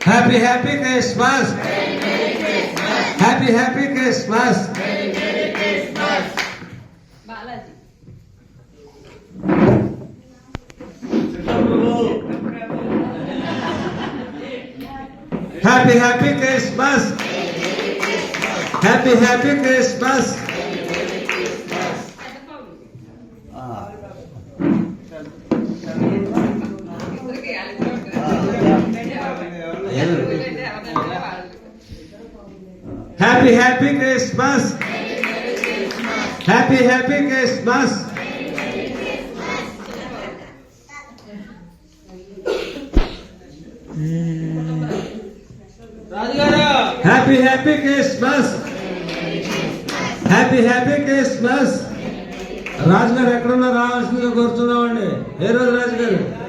Happy happy Christmas. Happy happy Christmas. Balaji happy happy Christmas. Happy happy Christmas. Happy happy Christmas. Happy happy Christmas. Happy happy Christmas. Happy happy Christmas. Raju గారు ఎక్కడున్నా రావాల్సిందిగా కోరుతున్నామండి. ఏ రోజు రాజు గారు?